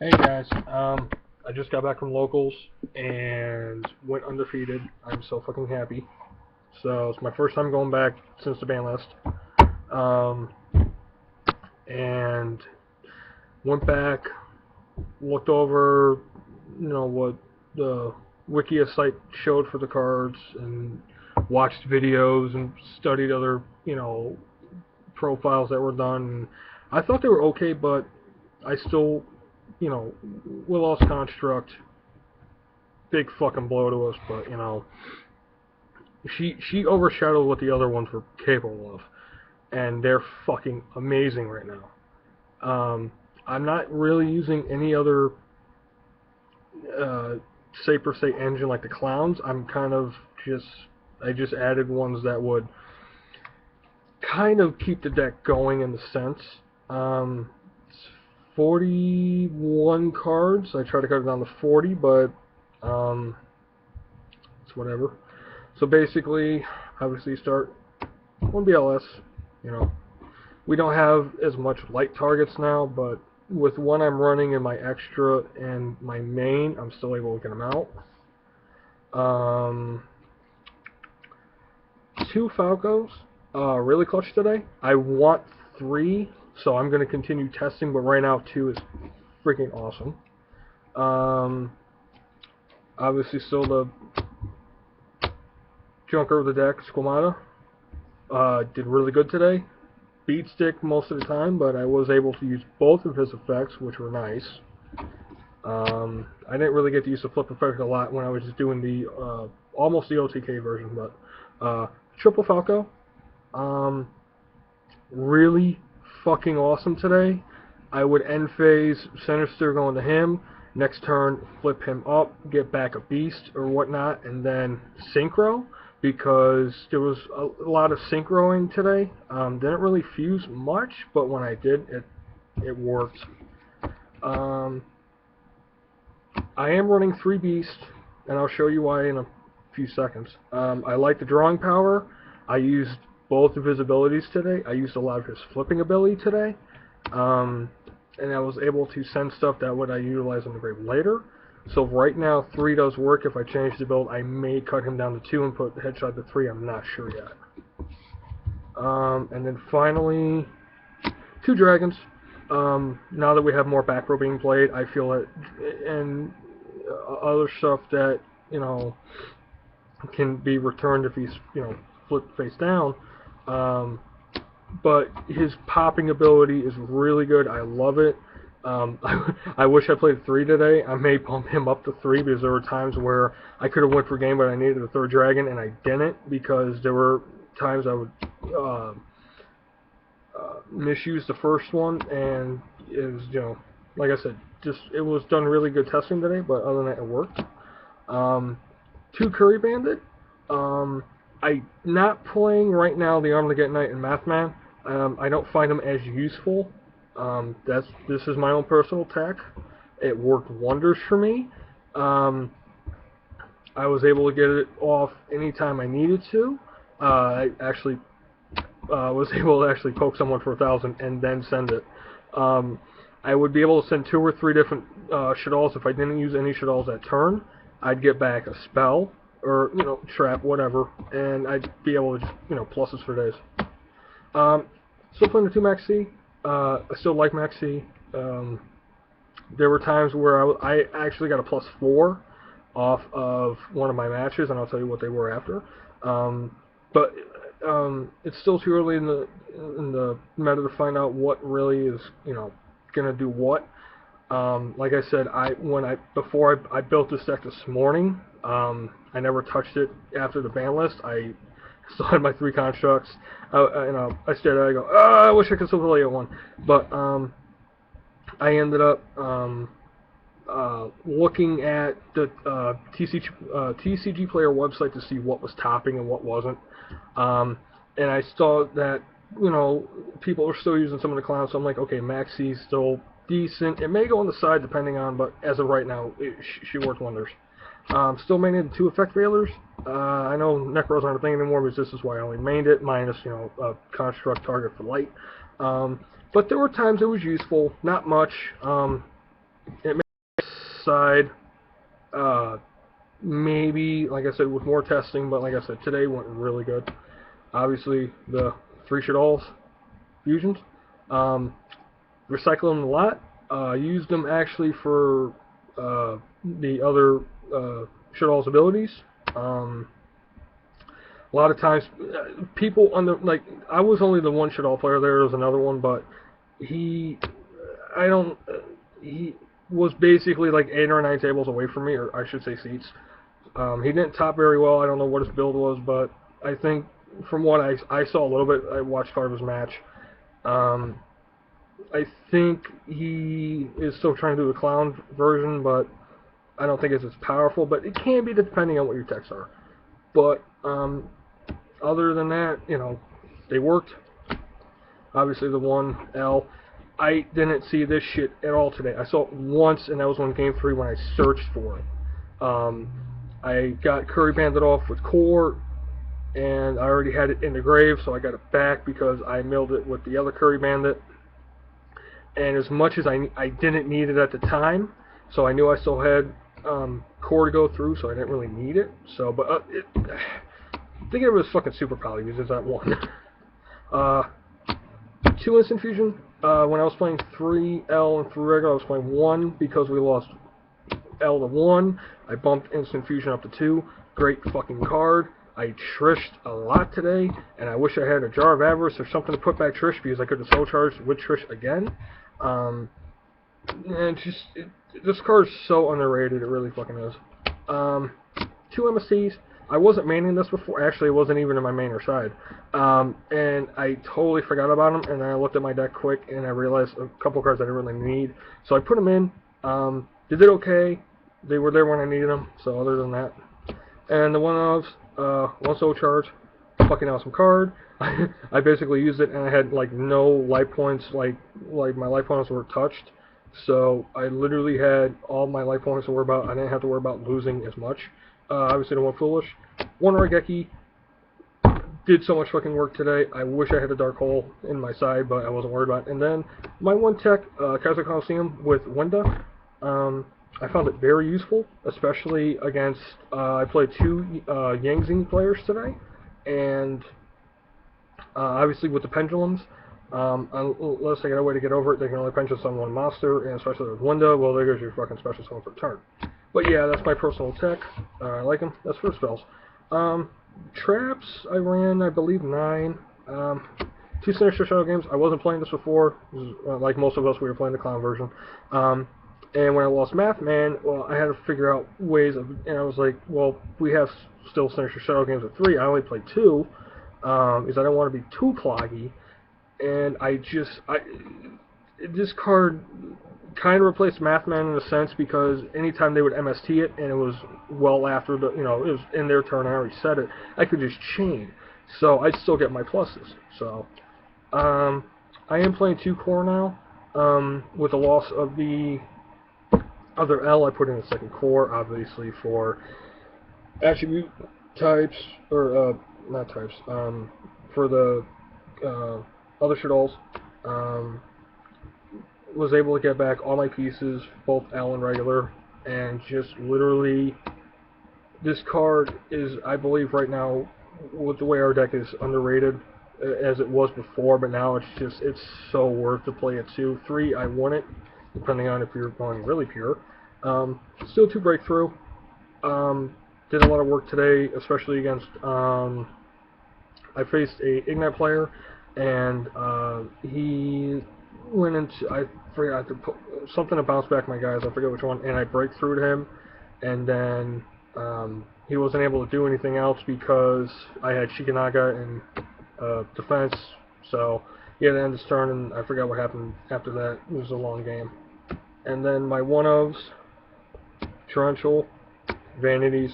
Hey guys, I just got back from locals and went undefeated. I'm so fucking happy. So it's my first time going back since the ban list. Um, and went back, looked over, what the Wikia site showed for the cards, and watched videos and studied other, profiles that were done. I thought they were okay, but I still, Willow's construct, big fucking blow to us, but she overshadowed what the other ones were capable of, and they're fucking amazing right now. I'm not really using any other uh, say per se engine like the clowns. I just added ones that would kind of keep the deck going in the sense. It's 41 cards. I try to cut it down to 40, but um, it's whatever. So basically, obviously, start one BLS. You know, we don't have as much light targets now, but with one I'm running in my extra and my main, I'm still able to get them out. Um, Two Falcos, really clutch today. I want three, so I'm going to continue testing, but right now two is freaking awesome. Um, Obviously, still the junker of the deck, Squamata, did really good today. Beat stick most of the time, but I was able to use both of his effects, which were nice. I didn't really get to use the flip effect a lot when I was just doing the almost the OTK version, but Triple Falco, um, really fucking awesome today. I would end phase, Sinister going to him, next turn flip him up, get back a beast or whatnot, and then synchro, because there was a lot of synchroing today. Didn't really fuse much, but when I did, it worked. Um, I am running 3 beasts, and I'll show you why in a few seconds. I like the drawing power. I used both of his abilities today. I used a lot of his flipping ability today. And I was able to send stuff that would I utilize on the grave later. So right now, 3 does work. If I change the build, I may cut him down to 2 and put the headshot to 3. I'm not sure yet. And then finally, 2 dragons. Now that we have more back row being played, I feel that, and other stuff that, can be returned if he's, flipped face down. Um, but his popping ability is really good. I love it. I wish I played 3 today. I may bump him up to 3 because there were times where I could have went for game, but I needed a 3rd dragon, and I didn't because there were times I would misuse the first one, and it was, like I said, just it was done really good testing today, but other than that, it worked. 2 Curry Bandit. I'm not playing right now the Armageddon Knight and Mathman. I don't find them as useful. This is my own personal tech. It worked wonders for me. I was able to get it off anytime I needed to. I actually was able to actually poke someone for 1,000 and then send it. I would be able to send 2 or 3 different Shaddolls. If I didn't use any Shaddolls that turn, I'd get back a spell or trap, whatever, and I'd be able to just, pluses for days. Still playing the 2 Max C. I still like Max C. There were times where I actually got a +4 off of one of my matches, and I'll tell you what they were after. But it's still too early in the meta to find out what really is gonna do what. Like I said, before I built this deck this morning, I never touched it after the ban list. I still had my 3 constructs. I stared at it. I go, I wish I could still play one, but I ended up looking at the TCG Player website to see what was topping and what wasn't. And I saw that, people are still using some of the clowns, so I'm like, okay, Maxi's still decent. It may go on the side depending on, but as of right now, she worked wonders. Still maining the 2 effect veilers. I know Necros aren't a thing anymore, because this is why I only mained it, minus, a construct target for light. But there were times it was useful, not much. It may side, maybe, like I said, with more testing, but like I said, today went really good. Obviously, the 3 Shaddolls fusions. Um, Recycle them a lot. Used them actually for the other Shaddoll's abilities. Um, a lot of times, people on the like, I was only the one Shaddoll player. There was another one, but he, I don't, he was basically like 8 or 9 tables away from me, or I should say seats. He didn't top very well. I don't know what his build was, but I think from what I saw a little bit, I watched part of his match. Um, I think he is still trying to do the clown version, but I don't think it's as powerful. But it can be depending on what your techs are. But other than that, you know, they worked. Obviously, the 1L. I didn't see this shit at all today. I saw it once, and that was on Game 3 when I searched for it. I got Curry Banded off with Core, and I already had it in the grave, so I got it back because I milled it with the other Curry Bandit. And as much as I didn't need it at the time, so I knew I still had Core to go through, so I didn't really need it. So, but I think it was fucking super poly because that one. 2 instant fusion. When I was playing 3L and 3 regular, I was playing 1 because we lost L to 1. I bumped instant fusion up to 2. Great fucking card. I Trished a lot today, and I wish I had a Jar of Avarice or something to put back Trish because I could have soul charged with Trish again. And this card is so underrated, it really fucking is. 2 MSTs. I wasn't maining this before. Actually, it wasn't even in my mainer side. And I totally forgot about them, and then I looked at my deck quick, and I realized a couple cards I didn't really need. So I put them in. They did okay. They were there when I needed them, so other than that. And the 1-ofs, 1 soul charge, fucking awesome card. I basically used it, and I had like no life points, like my life points were touched. So I literally had all my life points to worry about. I didn't have to worry about losing as much. Obviously, the 1 foolish. 1 Regeki did so much fucking work today. I wish I had a Dark Hole in my side, but I wasn't worried about it. And then my 1 tech, Kaiser Coliseum with Wenda. I found it very useful, especially against, I played 2 Yangzing players today, and obviously with the pendulums, unless they got a way to get over it, they can only pendulum summon 1 monster, and especially with Wenda, well, there goes your fucking special summon for turn. But yeah, that's my personal tech. I like them. That's for spells. Traps, I ran, I believe, 9. 2 Sinister Shadow games. I wasn't playing this before. This is, like most of us, we were playing the clown version. And when I lost Math Man, well, I had to figure out ways of, and I was like, well, we have still Sinister Shadow games at 3. I only played 2, because I don't want to be too cloggy. And this card kind of replaced Math Man in a sense because anytime they would MST it, and it was well after the, it was in their turn, I already said it, I could just chain. So I'd still get my pluses. So, I am playing 2 core now, with the loss of the other L. I put in a 2nd core, obviously, for attribute types, or, not types, for the, other Shaddolls. Was able to get back all my pieces, both L and regular, and just literally, this card is, I believe right now, with the way our deck is, underrated as it was before, but now it's so worth to play at 2. 3, I want it, depending on if you're going really pure. Still 2 breakthrough. Did a lot of work today, especially against, I faced a Ignite player, and he went into, I forgot to put something to bounce back my guys, I forget which one, and I break through to him, and then he wasn't able to do anything else because I had Shikanaga and defense, so he had to end his turn, and I forgot what happened after that. It was a long game. And then my 1-ofs, Torrential, Vanities,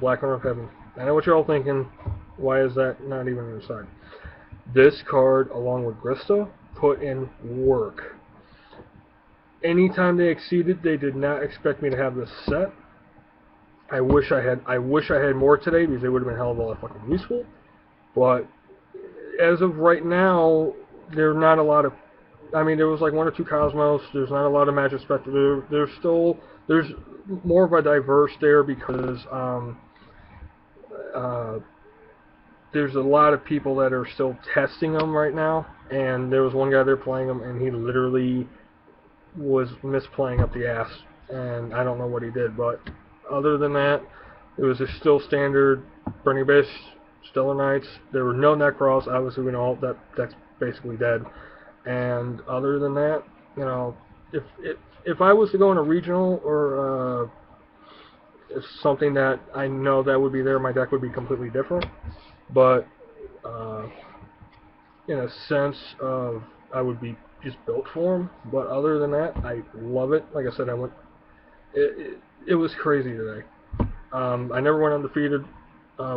Black Hunter of Heaven. I know what you're all thinking, why is that not even on the side? This card, along with Grista, put in work. Anytime they exceeded, they did not expect me to have this set. I wish I had more today because they would have been a hell of a lot fucking useful. But as of right now, there are not a lot of I mean, there was like 1 or 2 Cosmos. There's not a lot of Magic Spectre. There's more of a diverse there because there's a lot of people that are still testing them right now. And there was one guy there playing them, and he literally was misplaying up the ass. And I don't know what he did, but other than that, it was just still standard Burning Abyss, Stellar Knights. There were no Necros. Obviously, we know that's basically dead. And other than that, you know, if I was to go in a regional or if something that I know that would be there, my deck would be completely different. But in a sense of I would be just built for them. But other than that, I love it. Like I said, it was crazy today. I never went undefeated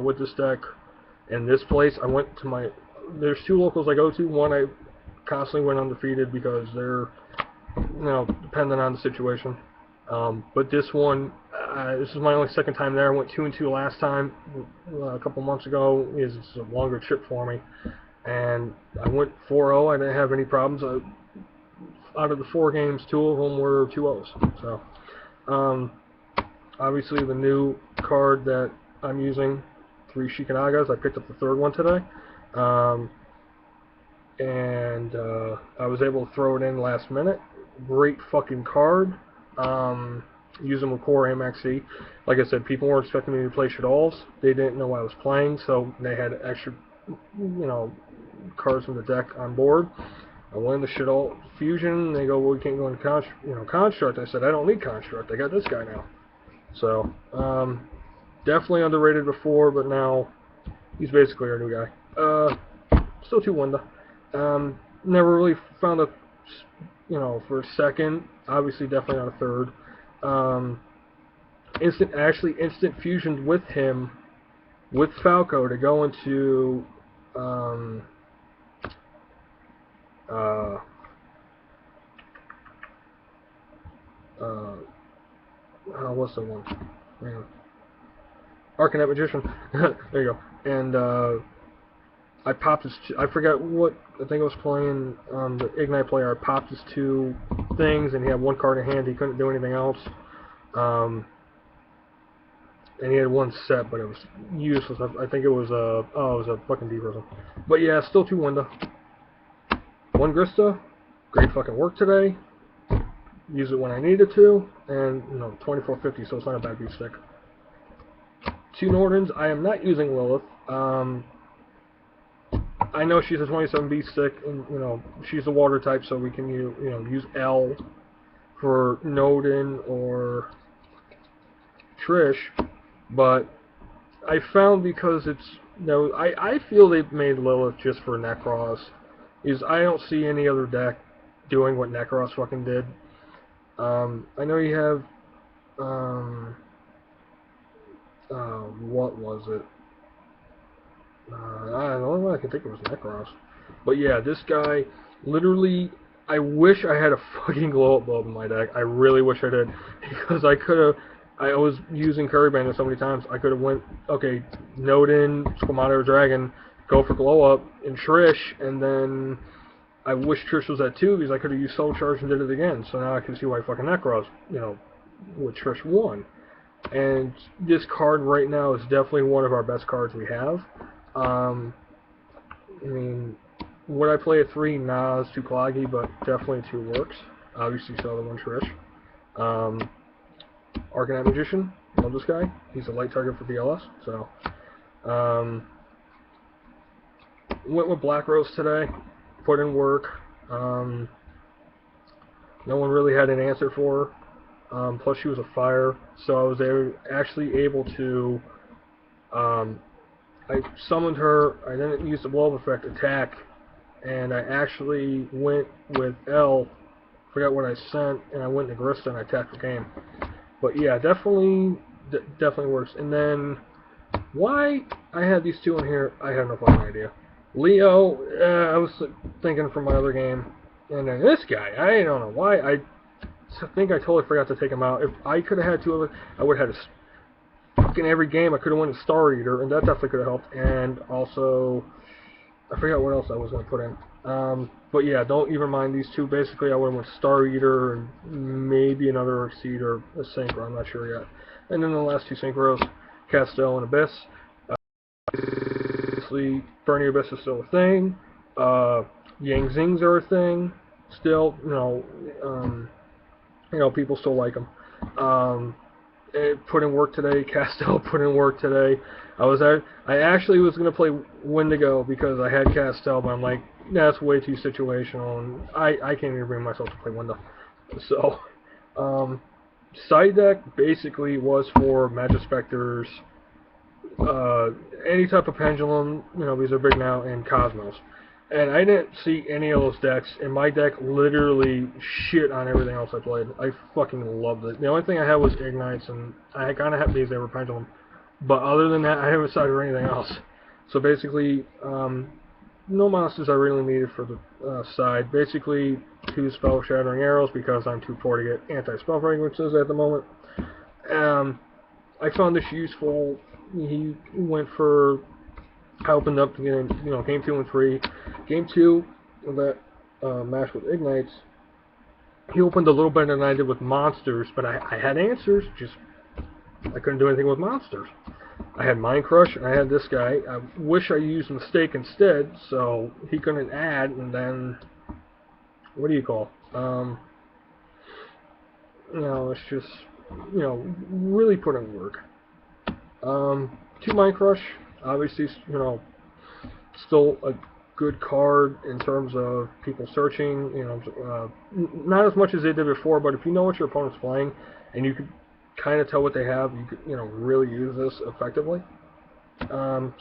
with this deck. In this place, I went to there's 2 locals I go to. One I constantly went undefeated because they're, you know, dependent on the situation. But this one, this is my only second time there. I went 2-2 last time a couple months ago. It's a longer trip for me, and I went 4-0. I didn't have any problems. Out of the 4 games, 2 of them were 2-0s. So, obviously the new card that I'm using, 3 Shikanagas. I picked up the 3rd one today. And I was able to throw it in last minute. Great fucking card. Using with core MXC. Like I said, people weren't expecting me to play Shaddolls. They didn't know I was playing, so they had extra, you know, cards from the deck on board. I went into Shaddoll Fusion. They go, well, we can't go into Construct. I said, I don't need Construct. I got this guy now. So, definitely underrated before, but now he's basically our new guy. Still 2 Wunda. Never really found a, you know, for a second. Obviously, definitely not a third. Instant fusioned with him, with Falco to go into, what's the one? Man. Arcanite Magician. There you go. And, I popped his, I forgot what, I think I was playing the Ignite player. I popped his 2 things, and he had 1 card in hand. He couldn't do anything else. And he had 1 set, but it was useless. I think it was it was a fucking D person. But yeah, still 2 Wunda. 1 Grista. Great fucking work today. Use it when I needed to. And, you know, 2450, so it's not a bad beat stick. 2 Nordens. I am not using Lilith. I know she's a 27 beat stick, and you know she's a water type, so we can use L for Nodin or Trish. But I found because it's I feel they've made Lilith just for Necros. I don't see any other deck doing what Necros fucking did. I know you have what was it? I don't know. I can think it was Necros. But yeah, this guy, literally, I wish I had a fucking glow-up bulb in my deck. I really wish I did. Because I was using Curry Bandit so many times, I could have went, okay, Nodin, Squamato Dragon, go for glow-up, and Trish, and then I wish Trish was at 2, because I could have used Soul Charge and did it again. So now I can see why fucking Necros, with Trish won. And this card right now is definitely one of our best cards we have. I mean, would I play a 3? Nah, it's too cloggy, but definitely 2 works. Obviously, saw the 1 Trish. Arcanite Magician, love this guy. He's a light target for BLS, so. Went with Black Rose today, put in work. No one really had an answer for her. Plus, she was a fire, so I was actually able to. I summoned her, I didn't use the blow-up effect, attack, and I actually went with L, forgot what I sent, and I went to Grista and I attacked the game. But yeah, definitely works. And then, why I had these 2 in here, I have no fucking idea. Leo, I was thinking from my other game, and then this guy, I don't know why, I think I totally forgot to take him out. If I could have had 2 of it, I would have had fucking every game. I could have won a Star Eater, and that definitely could have helped. And also, I forgot what else I was going to put in. But yeah, don't even mind these two. Basically, I would have went Star Eater and maybe another Exceed or a Synchro. I'm not sure yet. And then the last two Synchros, Castell and Abyss. Obviously, Burning Abyss is still a thing. Yang Zings are a thing. Still, people still like them. It put in work today. Castell put in work today. I actually was gonna play Wendigo because I had Castell, but I'm like, that's way too situational, and I can't even bring myself to play Wendigo. So, side deck basically was for Magic Specters, any type of Pendulum, these are big now, and Cosmos. And I didn't see any of those decks, and my deck literally shit on everything else I played. I fucking loved it. The only thing I had was Ignites, and I kind of had these, they were Pendulum. But other than that, I haven't decided for anything else. So basically, no monsters I really needed for the side. Basically, 2 Spell Shattering Arrows, because I'm too poor to get anti-spell fragrances at the moment. I found this useful. He went for... I opened up game 2 and 3. Game 2, that match with Ignites, he opened a little better than I did with monsters, but I had answers, just I couldn't do anything with monsters. I had Mind Crush, and I had this guy. I wish I used Mistake instead, so he couldn't add, and then, what do you call? It's just, really put in work. 2 Mind Crush, obviously, still a good card in terms of people searching, not as much as they did before, but if you know what your opponent's playing, and you could kind of tell what they have, you could, really use this effectively.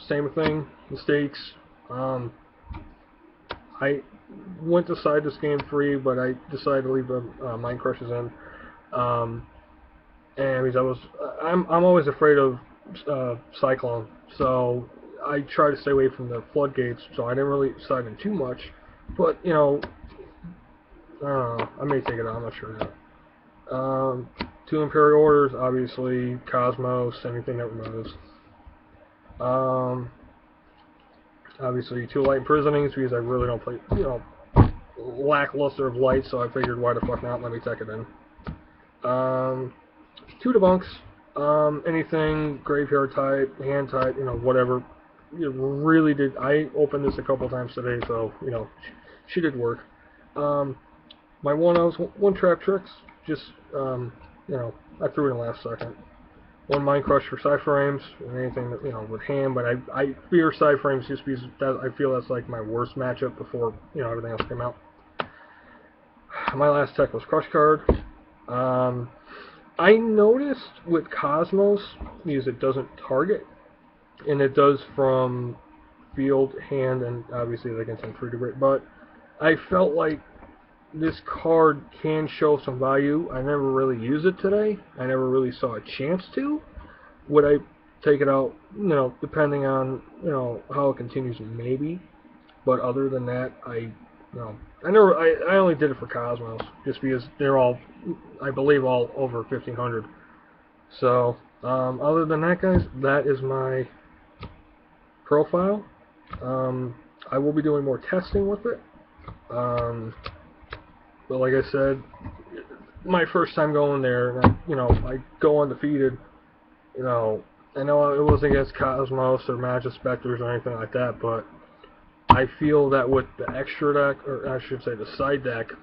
Same thing, Mistakes. I went to side this game 3, but I decided to leave the Mind Crushes in. And because I'm always afraid of Cyclone, so I try to stay away from the floodgates, so I didn't really side in too much. But, I don't know, I may take it out, I'm not sure yet. 2 Imperial Orders, obviously, Cosmos, anything that removes. Obviously, 2 Light Imprisonings, because I really don't play, lackluster of light, so I figured, why the fuck not, let me take it in. 2 Debunks, anything, Graveyard type, hand type, whatever. It really did. I opened this a couple times today, so, she did work. My 1 Trap Tricks, just, I threw it in last second. 1 Mind Crush for Cypher-Frames, and anything that, with hand, but I fear Cypher-Frames just because I feel that's like my worst matchup before, everything else came out. My last tech was Crush Card. I noticed with Cosmos, because it doesn't target, and it does from field, hand, and obviously they can send 3 to great, but I felt like this card can show some value. I never really used it today. I never really saw a chance to. Would I take it out, depending on, how it continues, maybe. But other than that, I only did it for Cosmos, just because they're all, I believe, all over 1,500. So, other than that, guys, that is my profile. I will be doing more testing with it. But like I said, my first time going there, and I go undefeated. I know it wasn't against Cosmos or Magic Specters or anything like that, but I feel that with the extra deck, or I should say the side deck,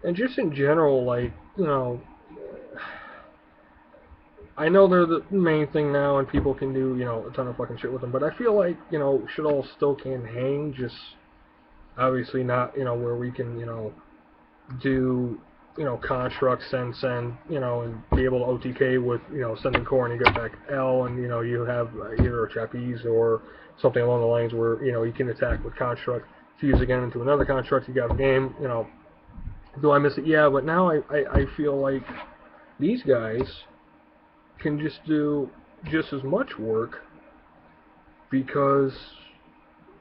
and just in general, like, I know they're the main thing now, and people can do, a ton of fucking shit with them, but I feel like, Shaddoll still can hang, just obviously not, where we can, do, construct, send, and be able to OTK with, sending core and you get back L, and, you have either a trapeze or something along the lines where, you can attack with construct, fuse again into another construct, you got a game, do I miss it? Yeah, but now I feel like these guys can just do just as much work because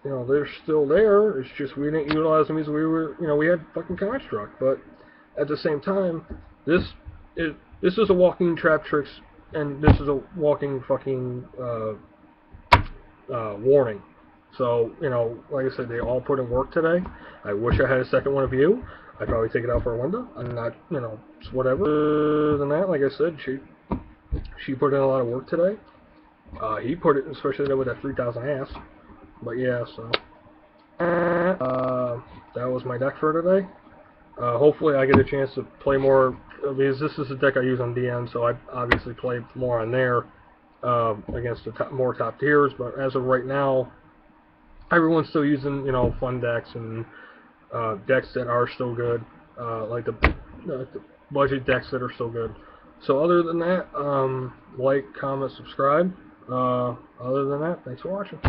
they're still there. It's just we didn't utilize them as we were, we had fucking construct. But at the same time, this is a walking trap tricks, and this is a walking fucking warning. So, you know, like I said, they all put in work today. I wish I had a second one of you. I'd probably take it out for a window. I'm not, you know, it's whatever. Other than that, like I said, she put in a lot of work today. He put it, especially with that 3,000 ass. But yeah, so that was my deck for today. Hopefully I get a chance to play more, because this is the deck I use on DN, so I obviously play more on there against the more top tiers. But as of right now, everyone's still using, you know, fun decks and decks that are still good, like the budget decks that are still good. So other than that, like, comment, subscribe. Other than that, thanks for watching.